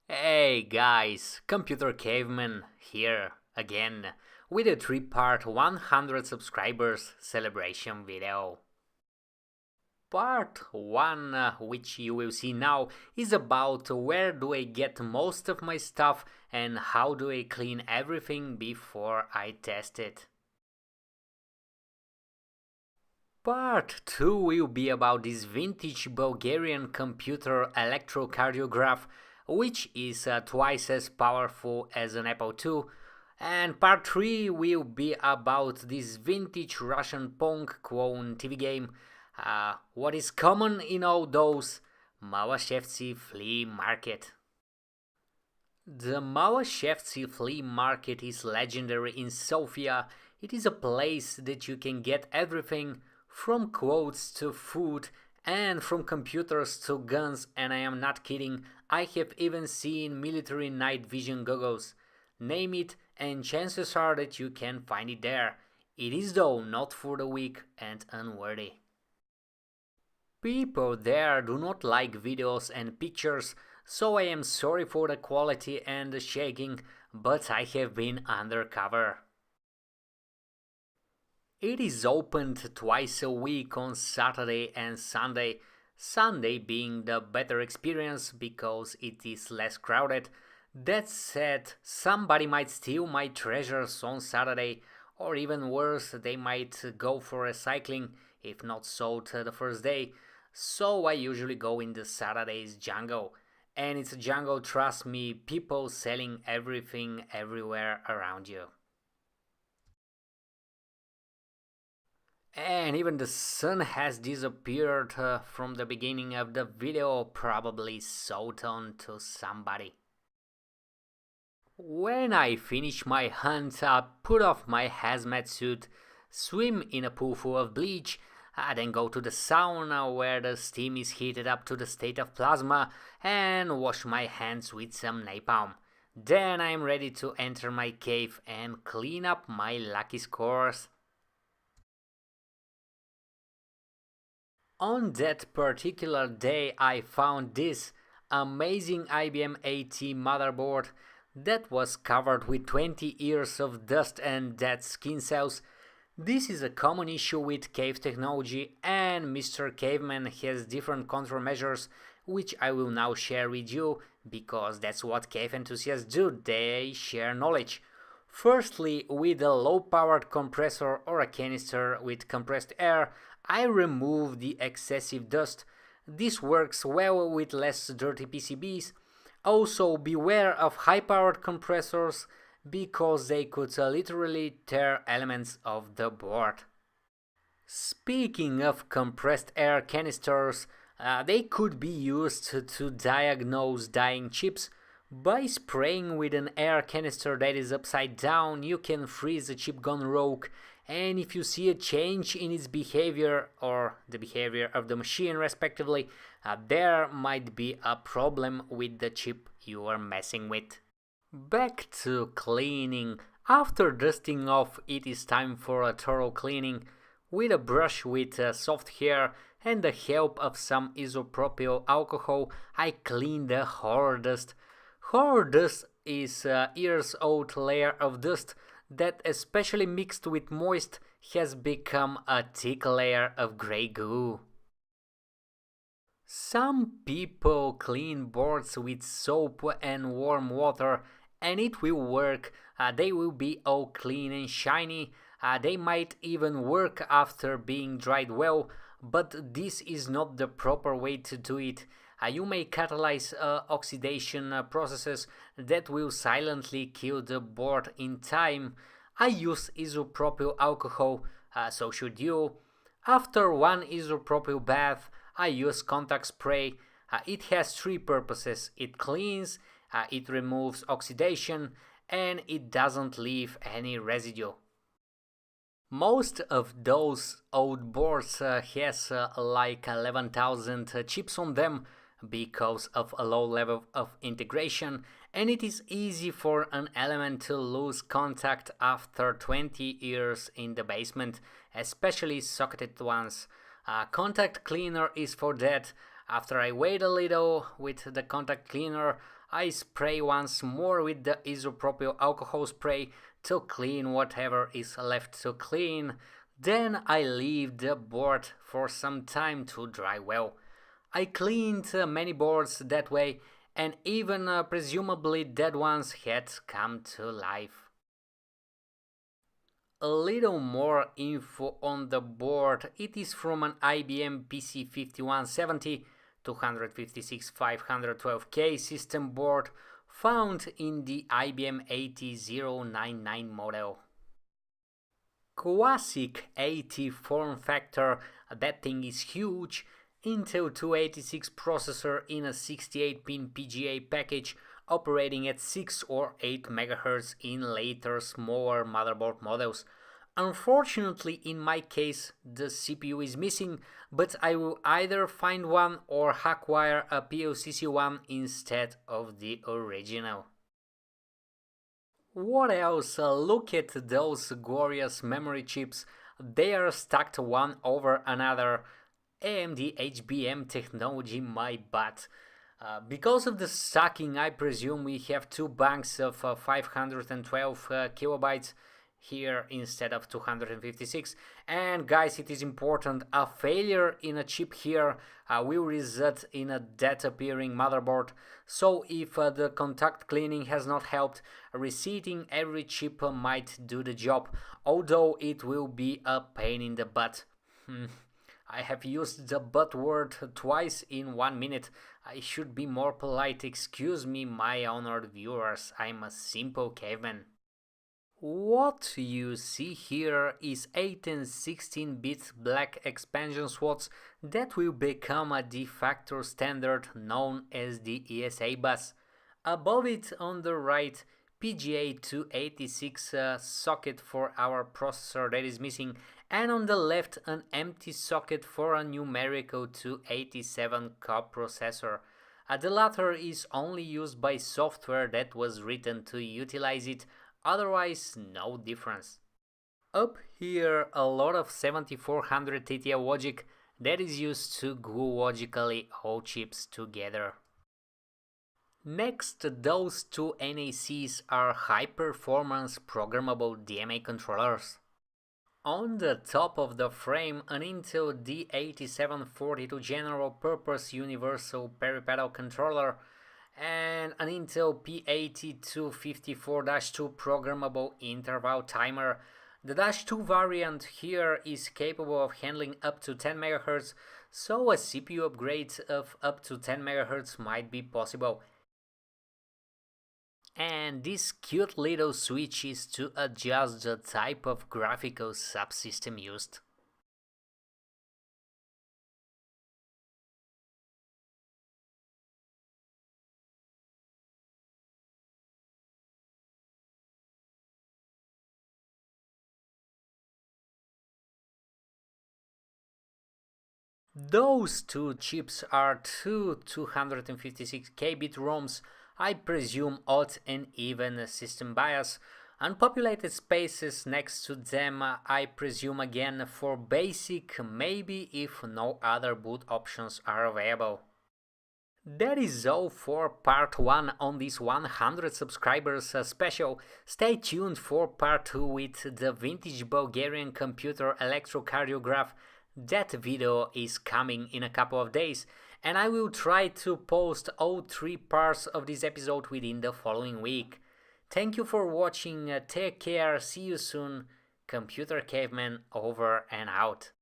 Hey guys, Computer Caveman here again with a 3-part 100 subscribers celebration video. Part 1, which you will see now, is about where do I get most of my stuff and how do I clean everything before I test it. Part 2 will be about this vintage Bulgarian computer electrocardiograph, which is twice as powerful as an Apple II. And part 3 will be about this vintage Russian punk clone TV game. What is common in all those? Malashevsky Flea Market. The Malashevsky Flea Market is legendary in Sofia. It is a place that you can get everything from clothes to food and from computers to guns, and I am not kidding, I have even seen military night vision goggles. Name it and chances are that you can find it there. It is though not for the weak and unworthy. People there do not like videos and pictures, so I am sorry for the quality and the shaking, but I have been undercover. It is opened twice a week on Saturday and Sunday, Sunday being the better experience because it is less crowded. That said, somebody might steal my treasures on Saturday, or even worse, they might go for recycling if not sold the first day, so I usually go in the Saturday's jungle. And it's a jungle, trust me, people selling everything everywhere around you. And even the sun has disappeared from the beginning of the video, probably sold on to somebody. When I finish my hunt, I put off my hazmat suit, swim in a pool full of bleach, I then go to the sauna where the steam is heated up to the state of plasma and wash my hands with some napalm. Then I am ready to enter my cave and clean up my lucky scores. On that particular day I found this amazing IBM AT motherboard that was covered with 20 years of dust and dead skin cells. This is a common issue with cave technology, and Mr. Caveman has different countermeasures which I will now share with you because that's what cave enthusiasts do, they share knowledge. Firstly, with a low-powered compressor or a canister with compressed air, I remove the excessive dust. This works well with less dirty PCBs. Also, beware of high-powered compressors because they could literally tear elements of the board. Speaking of compressed air canisters, they could be used to diagnose dying chips. By spraying with an air canister that is upside down, you can freeze a chip gone rogue, and if you see a change in its behavior or the behavior of the machine respectively, there might be a problem with the chip you are messing with. Back to cleaning. After dusting off, it is time for a thorough cleaning. With a brush with soft hair and the help of some isopropyl alcohol, I clean the horror dust. Horror dust is a years-old layer of dust that, especially mixed with moist, has become a thick layer of grey goo. Some people clean boards with soap and warm water, and it will work. They will be all clean and shiny. They might even work after being dried well, but this is not the proper way to do it. You may catalyze oxidation processes that will silently kill the board in time. I use isopropyl alcohol, so should you. After one isopropyl bath, I use contact spray. It has three purposes. It cleans, it removes oxidation, and it doesn't leave any residue. Most of those old boards has like 11,000 chips on them because of a low level of integration, and it is easy for an element to lose contact after 20 years in the basement, especially socketed ones. Contact cleaner is for that. After I wait a little with the contact cleaner, I spray once more with the isopropyl alcohol spray to clean whatever is left to clean. Then I leave the board for some time to dry well. I cleaned many boards that way, and even presumably dead ones had come to life. A little more info on the board. It is from an IBM PC5170 256 512K system board found in the IBM 80099 model. Classic 80 form factor, that thing is huge. Intel 286 processor in a 68-pin PGA package operating at 6 or 8 MHz in later smaller motherboard models. Unfortunately, in my case, the CPU is missing, but I will either find one or hardwire a POCC one instead of the original. What else? Look at those glorious memory chips. They are stacked one over another. AMD HBM technology, my butt. Because of the stacking, I presume we have two banks of 512 kilobytes here instead of 256. And guys, it is important, a failure in a chip here will result in a dead appearing motherboard. So if the contact cleaning has not helped, reseating every chip might do the job, although it will be a pain in the butt. I have used the butt word twice in 1 minute. I should be more polite. Excuse me, my honored viewers. I'm a simple caveman. What you see here is 8 and 16-bit black expansion slots that will become a de facto standard known as the ESA bus. Above it on the right, PGA 286 socket for our processor that is missing, and on the left an empty socket for a numerical 287 coprocessor. The latter is only used by software that was written to utilize it, otherwise no difference. Up here a lot of 7400 TTL logic that is used to glue logically all chips together. Next, those two NACs are high-performance programmable DMA controllers. On the top of the frame, an Intel D8742 General Purpose Universal Peripedal Controller and an Intel P8254-2 Programmable Interval Timer. The -2 variant here is capable of handling up to 10 MHz, so a CPU upgrade of up to 10 MHz might be possible. And this cute little switch is to adjust the type of graphical subsystem used. Those two chips are two 256K bit ROMs, I presume odd and even system bias. Unpopulated spaces next to them, I presume again for basic, maybe if no other boot options are available. That is all for part 1 on this 100 subscribers special. Stay tuned for part 2 with the vintage Bulgarian computer electrocardiograph. That video is coming in a couple of days, and I will try to post all 3 parts of this episode within the following week. Thank you for watching, take care, see you soon. Computer Caveman over and out.